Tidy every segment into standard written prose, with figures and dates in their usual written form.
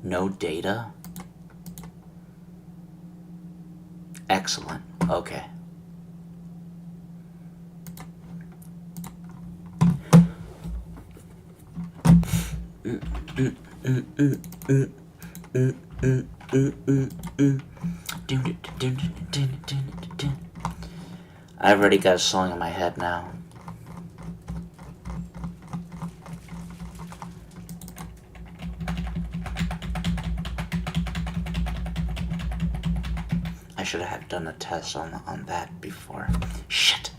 No data? Excellent. Okay. I've already got a song in my head now. I should have done a test on that before. Shit.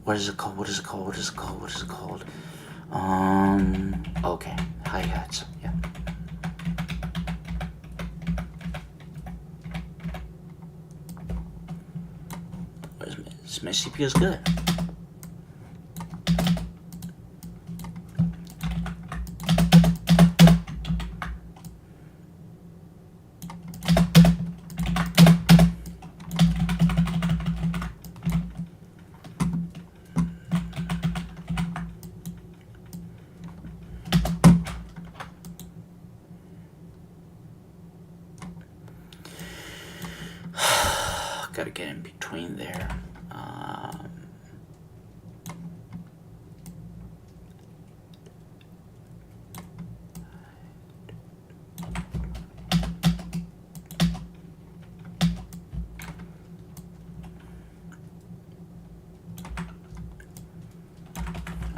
What is it called? What is it called? What is it called? What is it called? Okay. Hi-hats. Yeah. My CPU is good. Gotta get in between there.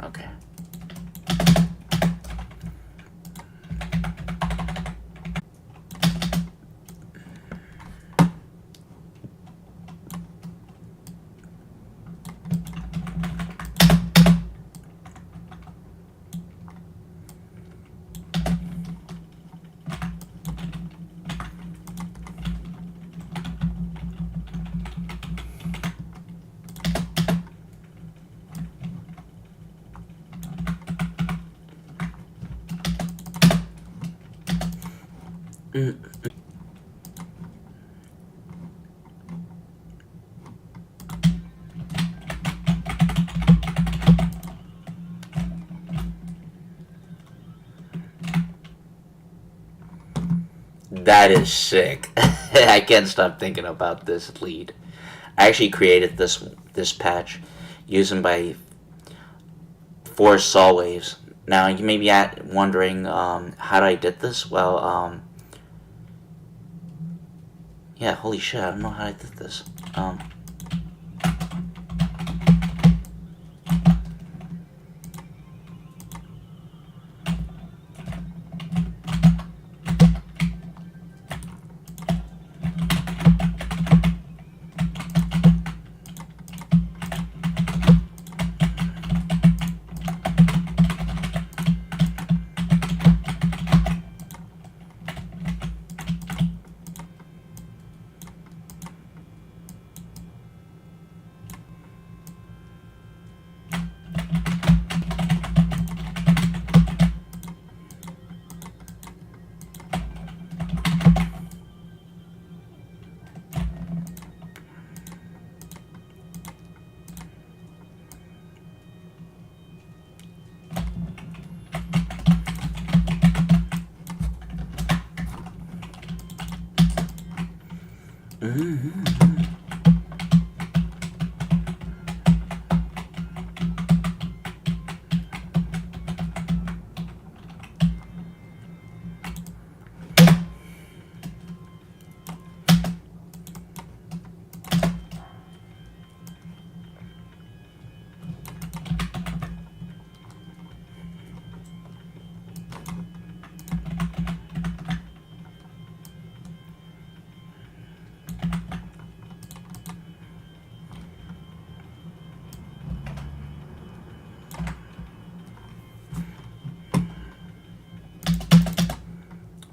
Okay. That is sick. I can't stop thinking about this lead. I actually created this patch using by Force Saw Waves. Now you may be wondering how I did this. Well, yeah, holy shit, I don't know how I did this.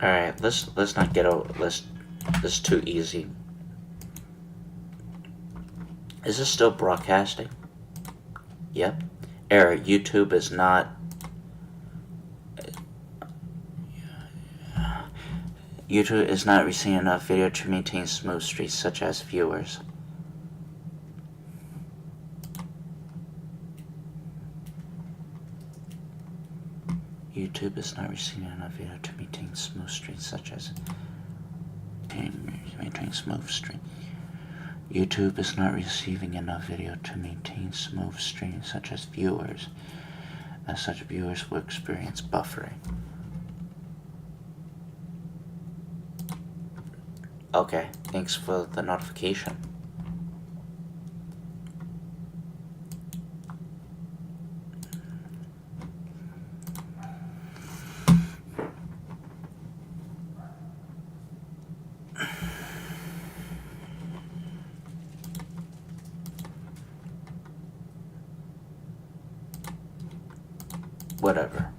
Alright, let's not get over this is too easy. Is this still broadcasting? Yep. Error, YouTube is not YouTube is not receiving enough video to maintain smooth streams such as viewers. YouTube is not receiving enough video to maintain smooth streams such as maintain smooth stream. YouTube is not receiving enough video to maintain smooth streams such as viewers. As such, viewers will experience buffering. Okay, thanks for the notification. Whatever.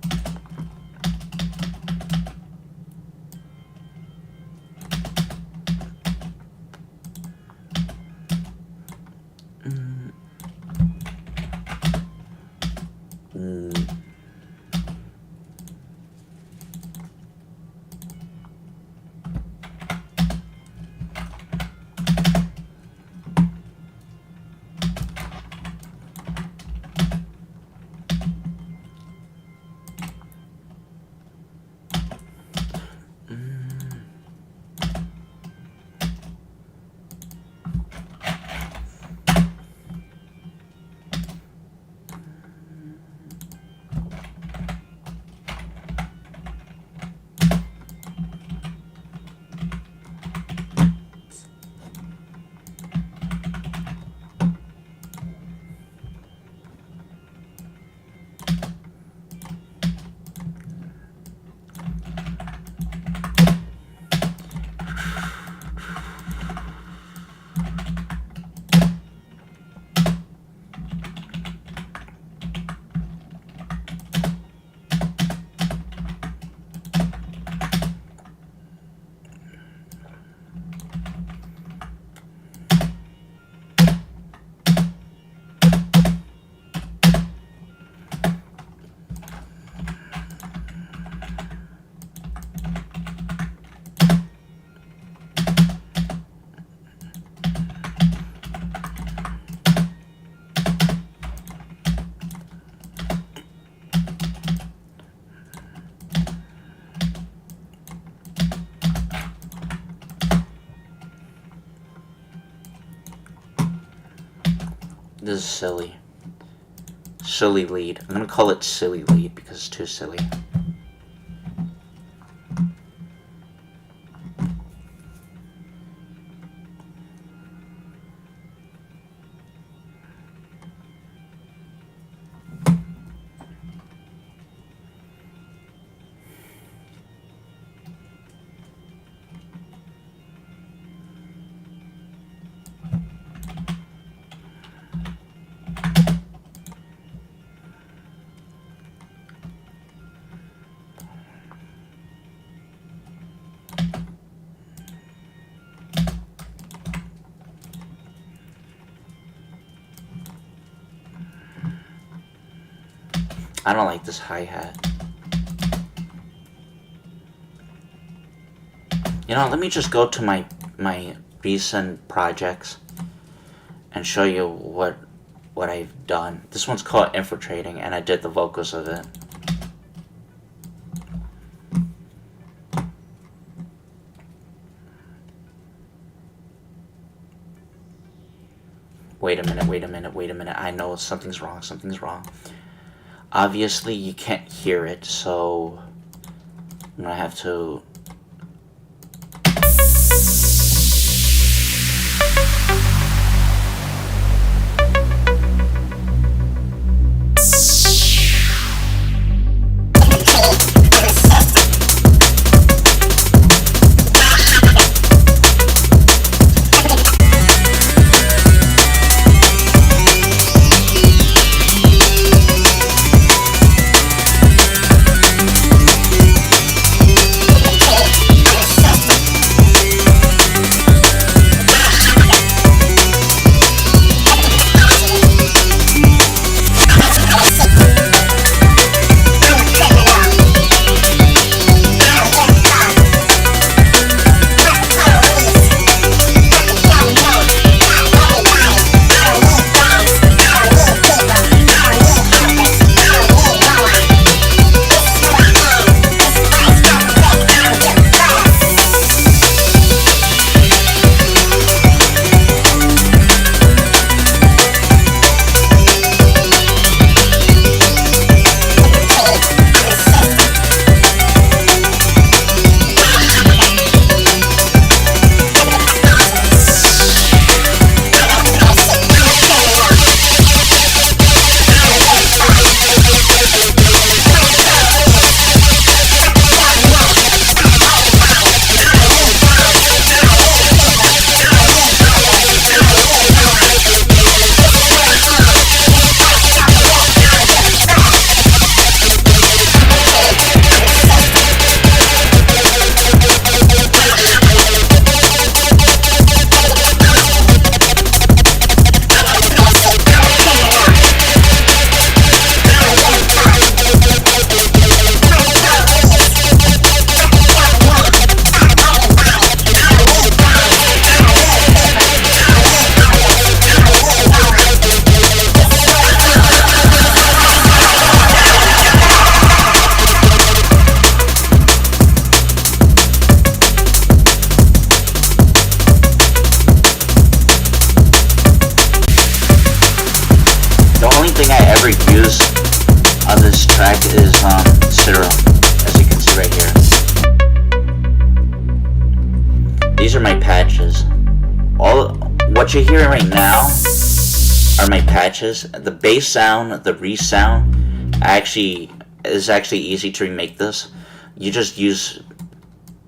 This is silly. Silly lead. I'm gonna call it silly lead because it's too silly. I don't like this hi-hat. You know, let me just go to my recent projects and show you what I've done. This one's called Infiltrating, and I did the vocals of it. Wait a minute. I know something's wrong. Obviously, you can't hear it, so I'm gonna have to... ever use on this track is Citro, as you can see right here. These are my patches. All what you're hearing right now are my patches. The bass sound, the resound, is actually easy to remake this.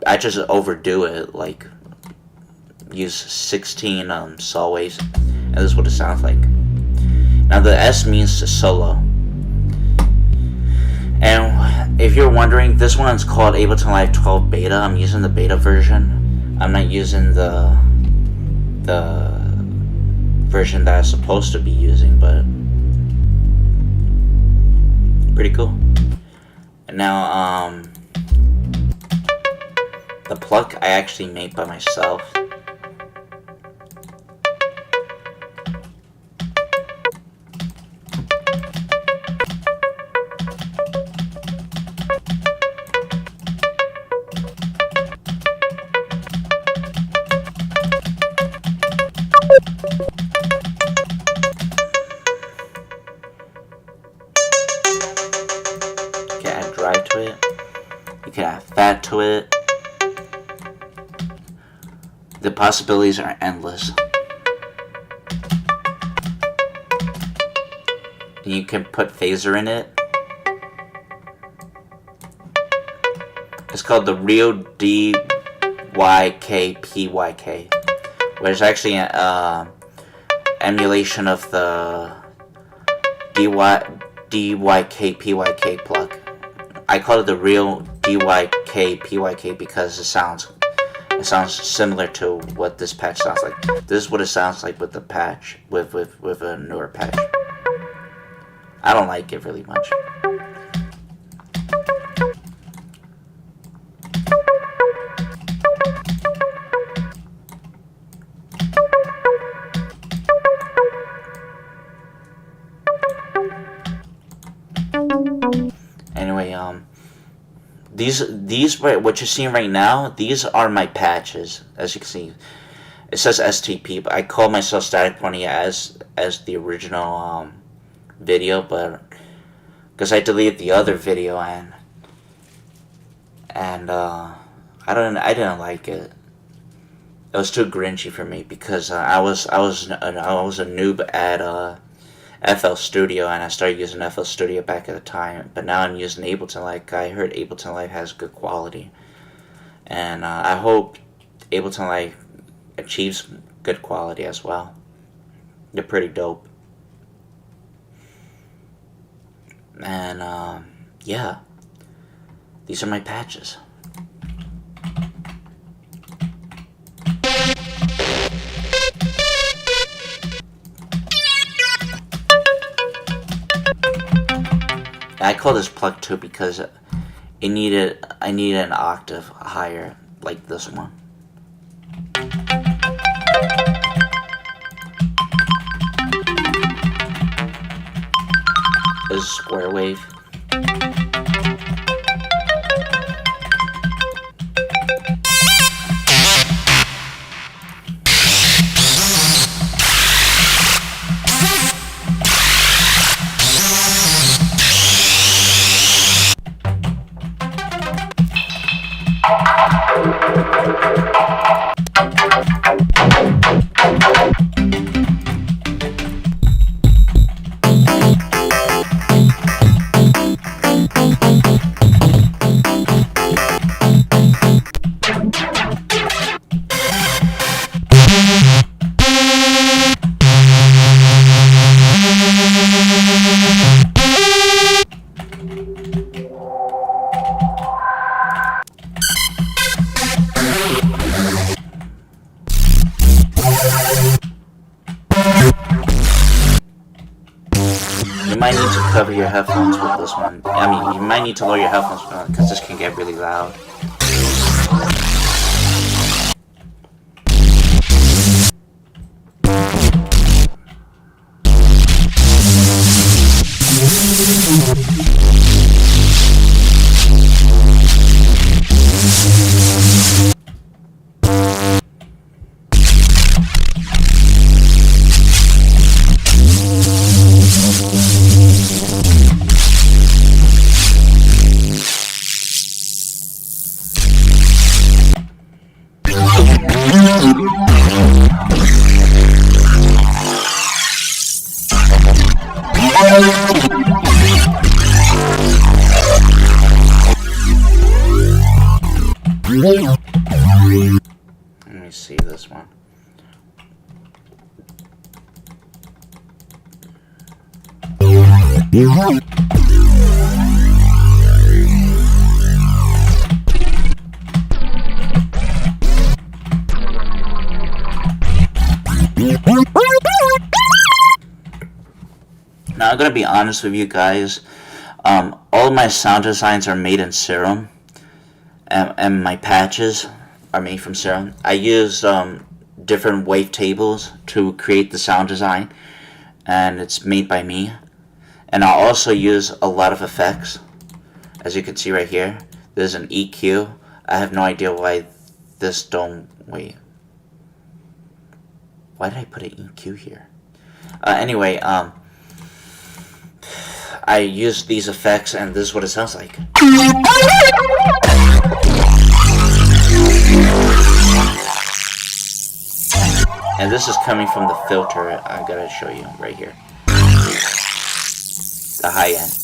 I just overdo it, like use 16 saw waves, and this is what it sounds like. Now the S means solo. And if you're wondering, this one's called Ableton Live 12 Beta. I'm using the beta version. I'm not using the version that I'm supposed to be using, but pretty cool. And now the pluck I actually made by myself. You can add drive to it. You can add fat to it. The possibilities are endless. And you can put phaser in it. It's called the Real DYK-PYK, which is actually an emulation of the DYK-PYK plug. I call it the Real DYK-PYK because it sounds similar to what this patch sounds like. This is what it sounds like with the patch, with a newer patch. I don't like it really much. Anyway, these what you're seeing right now, these are my patches. As you can see, it says STP, but I call myself Static Bunny as the original video, but because I deleted the other video and I didn't like it. It was too grinchy for me because I was a noob at FL Studio, and I started using FL Studio back at the time, but now I'm using Ableton Live. I heard Ableton Live has good quality, and I hope Ableton Live achieves good quality as well. They're pretty dope. And yeah, these are my patches. I call this plug 2 because I needed an octave higher, like this one. This is square wave. You might need to cover your headphones with this one. I mean, you might need to lower your headphones with one because this can get really loud. Let me see this one. Now I'm gonna be honest with you guys. All my sound designs are made in Serum, and my patches are made from Serum. I use different wavetables to create the sound design, and it's made by me. And I also use a lot of effects, as you can see right here. There's an EQ. I have no idea why this don't wait. Why did I put an EQ here? Anyway, I use these effects, and this is what it sounds like. And this is coming from the filter I gotta show you right here. The high end.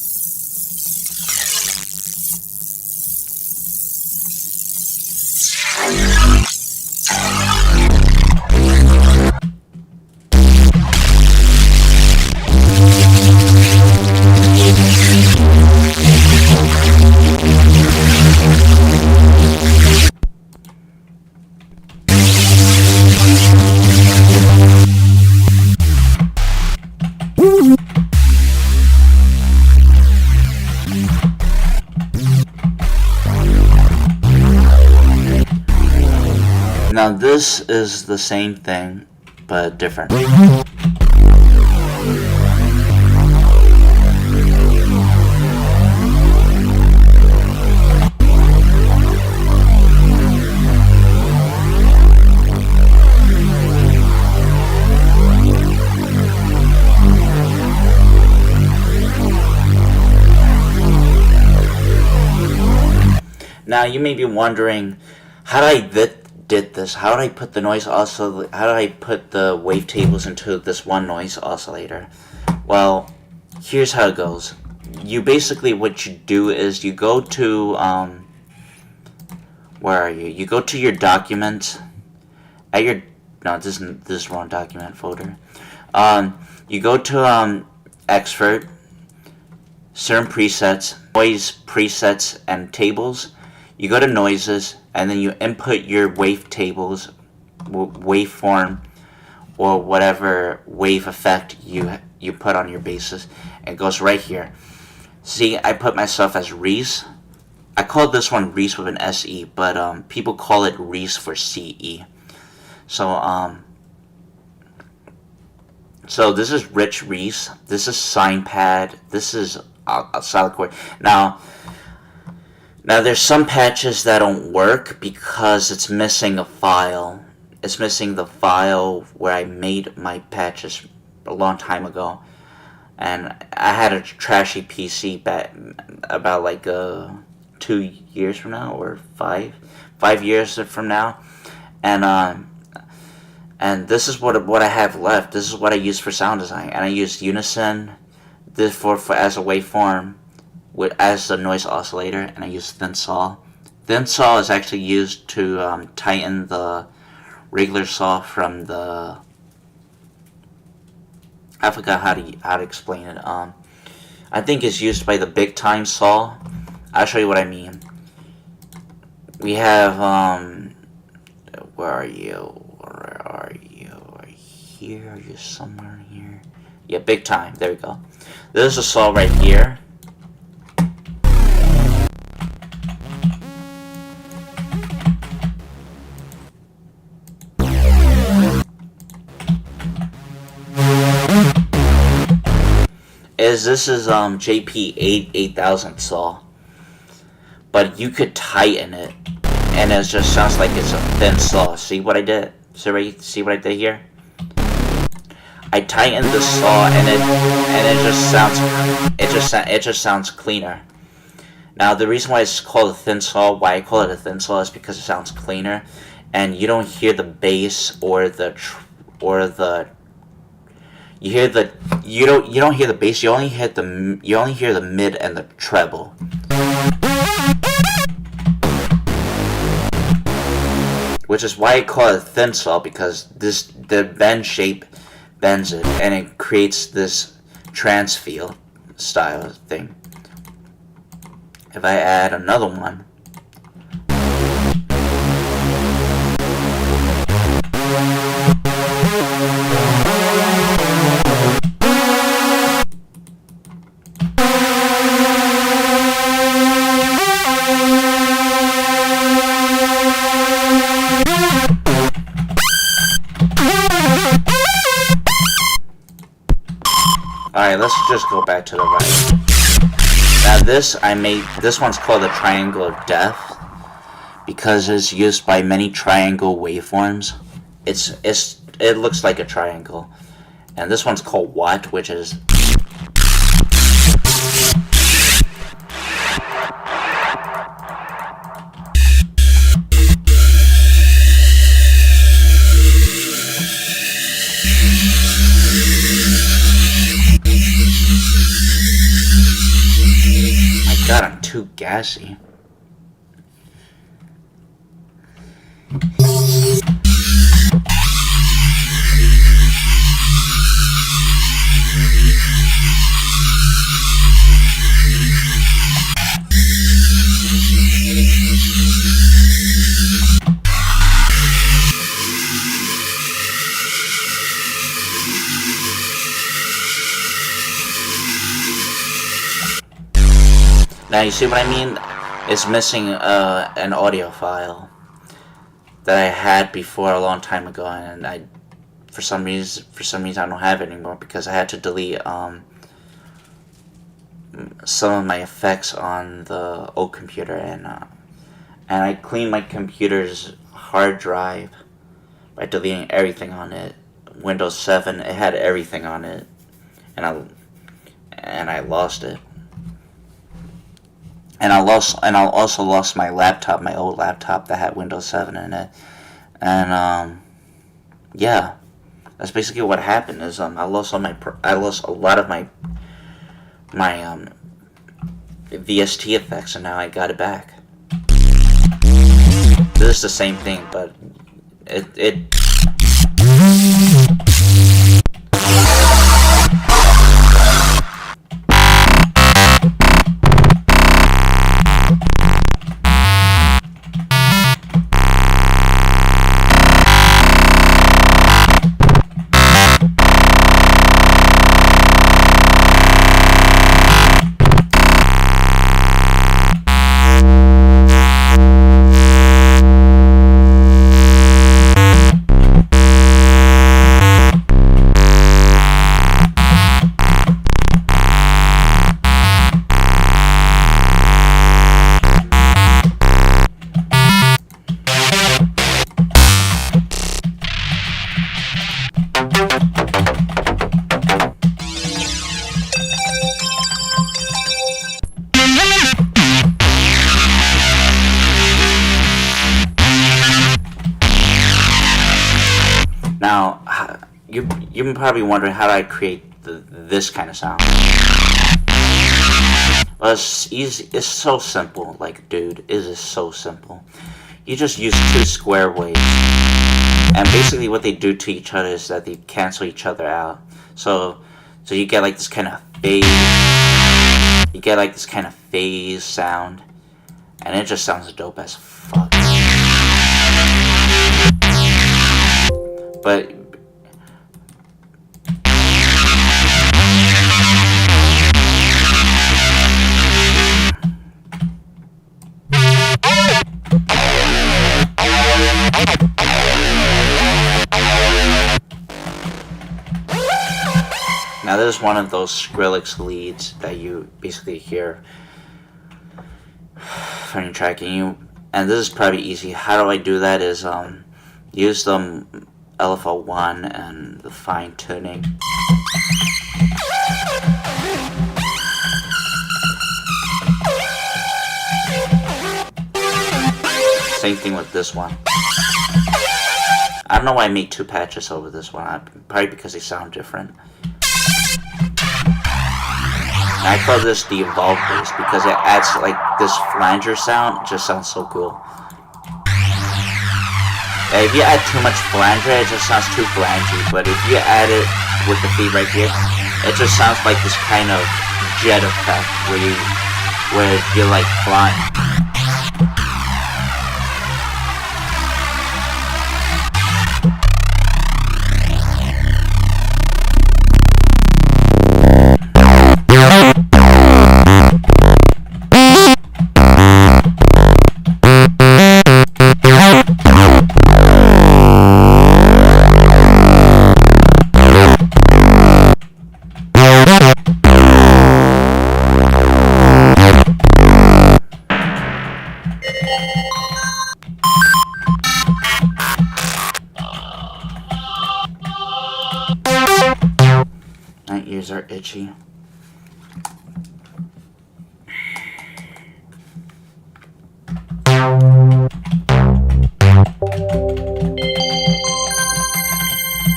Now this is the same thing, but different. Now you may be wondering, how did I did this? How did I put the noise oscillator? How did I put the wavetables into this one noise oscillator? Well, here's how it goes. You basically, what you do is you go to where are you? You go to your document at your this is wrong document folder. You go to expert, certain presets, noise presets and tables. You go to noises, and then you input your wavetables, waveform, or whatever wave effect you put on your basses. It goes right here. See, I put myself as Reese. I call this one Reese with an SE, but people call it Reese for CE. So so this is Rich Reese. This is SignPad. This is a solid chord. Now there's some patches that don't work because it's missing a file. It's missing the file where I made my patches a long time ago. And I had a trashy PC back about like 2 years from now, or 5 years from now. And this is what I have left. This is what I use for sound design. And I use Unison this for as a waveform, as a noise oscillator, and I use thin saw. Thin saw is actually used to tighten the regular saw from the. I forgot how to explain it. I think it's used by the big time saw. I'll show you what I mean. We have where are you? Where are you? Are you here? Are you somewhere here? Yeah, big time. There we go. There's a saw right here. This is JP 8000 saw, but you could tighten it, and it just sounds like it's a thin saw. See what I did? See what I did here? I tightened the saw, and it just sounds cleaner. Now the reason why it's called a thin saw, why I call it a thin saw, is because it sounds cleaner, and you don't hear the bass or the You hear the you don't hear the bass. You only hear the mid and the treble. Which is why I call it a thin saw, because the bend shape bends it and it creates this trance feel style thing. If I add another one, alright, let's just go back to the right. Now this one's called the Triangle of Death because it's used by many triangle waveforms. It looks like a triangle. And this one's called Watt, which is God, I'm too gassy. Now you see what I mean? It's missing an audio file that I had before a long time ago, and I for some reason I don't have it anymore because I had to delete some of my effects on the old computer, and I cleaned my computer's hard drive by deleting everything on it. Windows 7, it had everything on it, and I lost it. And I also lost my laptop, my old laptop that had Windows 7 in it. And yeah, that's basically what happened. Is I lost a lot of my VST effects, and now I got it back. This is the same thing, but it Now, you're probably wondering how do I create this kind of sound. Well, it's easy. It's so simple. Like, dude, it is so simple. You just use two square waves, and basically what they do to each other is that they cancel each other out. So you get like this kind of phase. You get like this kind of phase sound, and it just sounds dope as fuck. But now this is one of those Skrillex leads that you basically hear when you're tracking. And this is probably easy. How do I do that? Is use the LFO1 and the fine tuning. Same thing with this one. I don't know why I made 2 patches over this one. Probably because they sound different. And I call this the Evolve bass because it adds like this flanger sound. It just sounds so cool. If you add too much flanger, it just sounds too flangy. But if you add it with the feed right here, it just sounds like this kind of jet effect where you're like flying. My ears are itchy.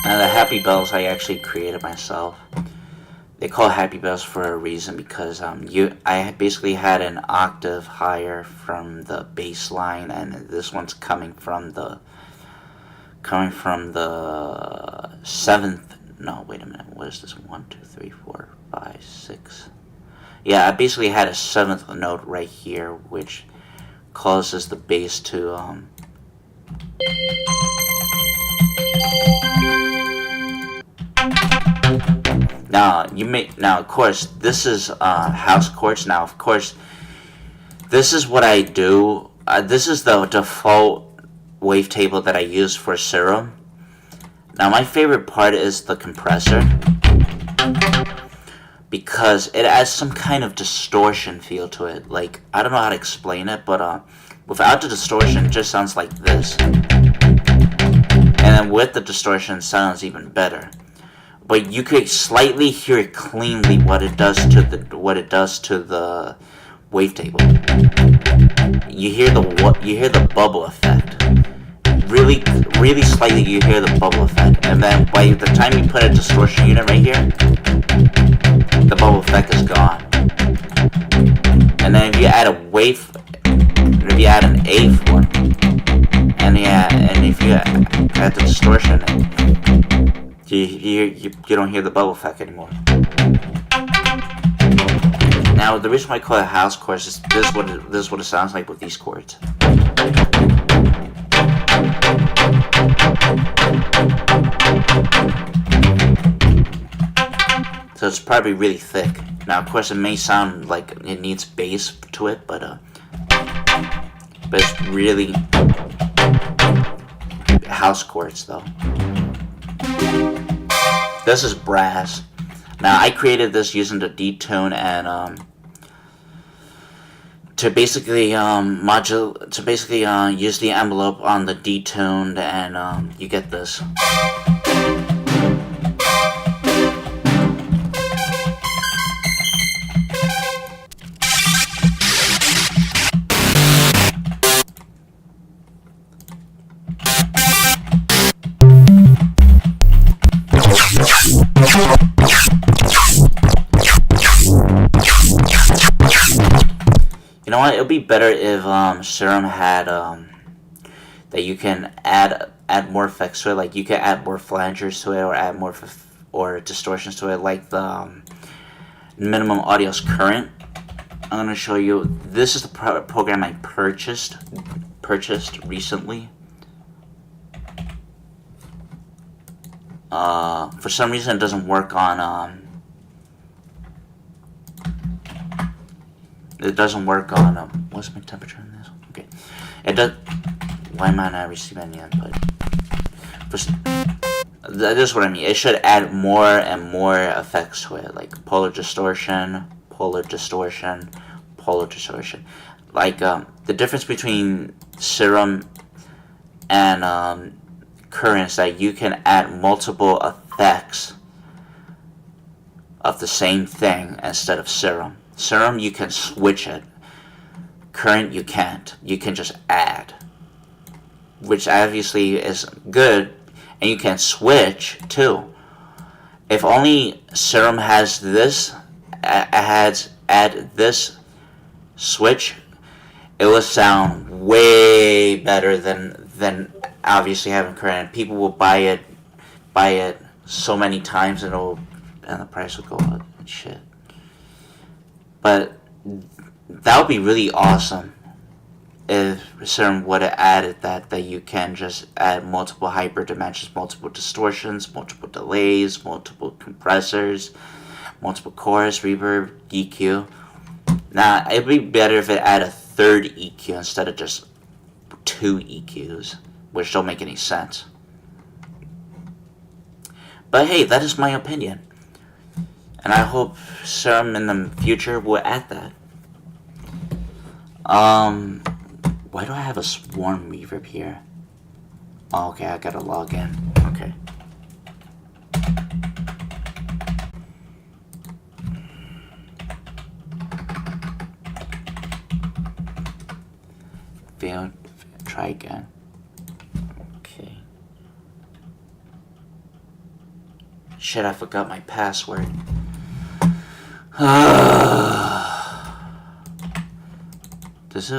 Now the Happy Bells I actually created myself. They call Happy Bells for a reason because I basically had an octave higher from the bass line, and this one's coming from the 7th. No, wait a minute. What is this? 1, 2, 3, 4, 5, 6. Yeah, I basically had a 7th note right here, which causes the bass to Now of course this is house chords. Now of course this is what I do. This is the default wavetable that I use for Serum. Now my favorite part is the compressor because it adds some kind of distortion feel to it. Like, I don't know how to explain it, but without the distortion it just sounds like this. And then with the distortion it sounds even better. But you could slightly hear it cleanly what it does to the wavetable. You hear the bubble effect. Really, really slightly you hear the bubble effect, and then by the time you put a distortion unit right here, the bubble effect is gone. And then if you add an eighth one, and if you add the distortion, you don't hear the bubble effect anymore. Now the reason why I call it house chords is this is what it sounds like with these chords. So it's probably really thick. Now, of course, it may sound like it needs bass to it, but it's really house chords, though. This is brass. Now, I created this using the detune and to basically use the envelope on the detuned, and you get this. You know what? It would be better if Serum had that you can add more effects to it. Like you can add more flangers to it, or add more or distortions to it, like the Minimum Audio's Current. I'm gonna show you. This is the program I purchased recently. For some reason, it doesn't work on. It doesn't work on what's my temperature in this? Okay, it does. Why am I not receiving any input? That is what I mean. It should add more and more effects to it, like polar distortion, polar distortion, polar distortion. Like the difference between Serum and Current is that you can add multiple effects of the same thing instead of Serum. Serum, you can switch it. Current, you can't. You can just add. Which obviously is good, and you can switch too. If only Serum has this, add this switch, it will sound way better than obviously having current. People will buy it so many times, and the price will go up and shit. But that would be really awesome if Serum would have added that you can just add multiple hyper dimensions, multiple distortions, multiple delays, multiple compressors, multiple chorus, reverb, EQ. Now, it'd be better if it had a third EQ instead of just 2 EQs, which don't make any sense. But hey, that is my opinion. And I hope Serum in the future will add that. Why do I have a swarm reverb here? Oh, okay, I gotta log in. Okay. Failed. Try again. Okay. Shit, I forgot my password. This is